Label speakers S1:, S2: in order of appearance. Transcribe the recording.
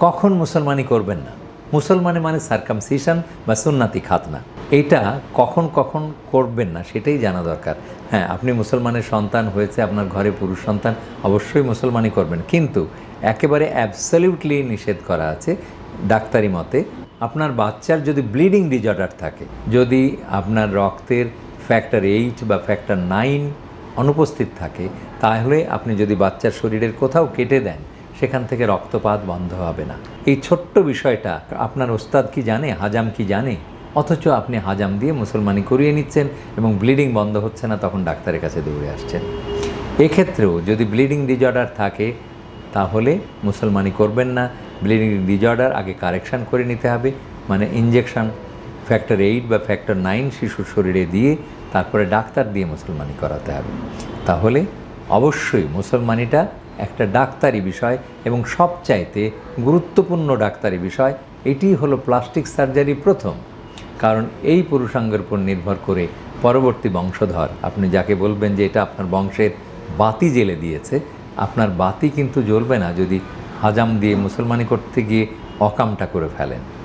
S1: কখন মুসলমানি করবেন না? মুসলমানি মানে সার্কামসিশন বা সুন্নাতি খাতনা, এইটা কখন কখন করবেন না সেটাই জানা দরকার। হ্যাঁ, আপনি মুসলমানের সন্তান হয়েছে, আপনার ঘরে পুরুষ সন্তান, অবশ্যই মুসলমানি করবেন, কিন্তু একেবারে অ্যাবসলিউটলি নিষেধ করা আছে ডাক্তারি মতে। আপনার বাচ্চার যদি ব্লিডিং ডিজঅর্ডার থাকে, যদি আপনার রক্তের ফ্যাক্টর 8 বা ফ্যাক্টর 9 অনুপস্থিত থাকে, তাহলে আপনি যদি বাচ্চার শরীরের কোথাও কেটে দেন, সেখান থেকে রক্তপাত বন্ধ হবে না। এই ছোট্ট বিষয়টা আপনার ওস্তাদ কি জানে, হাজাম কি জানে? অথচ আপনি হাজাম দিয়ে মুসলমানি করিয়ে নিচ্ছেন এবং ব্লিডিং বন্ধ হচ্ছে না, তখন ডাক্তারের কাছে দৌড়ে আসছেন। এক্ষেত্রেও যদি ব্লিডিং ডিজঅর্ডার থাকে, তাহলে মুসলমানি করবেন না। ব্লিডিং ডিজঅর্ডার আগে কারেকশান করে নিতে হবে, মানে ইঞ্জেকশন ফ্যাক্টর 8 বা ফ্যাক্টর 9 শিশুর শরীরে দিয়ে তারপরে ডাক্তার দিয়ে মুসলমানি করাতে হবে। তাহলে অবশ্যই মুসলমানিটা একটা ডাক্তারি বিষয় এবং সবচাইতে গুরুত্বপূর্ণ ডাক্তারি বিষয়। এটি হলো প্লাস্টিক সার্জারি প্রথম, কারণ এই পুরুষাঙ্গের উপর নির্ভর করে পরবর্তী বংশধর, আপনি যাকে বলবেন যে এটা আপনার বংশের বাতি জ্বেলে দিয়েছে, আপনার বাতি কিন্তু জ্বলবে না যদি হাজাম দিয়ে মুসলমানি করতে গিয়ে অকামটা করে ফেলেন।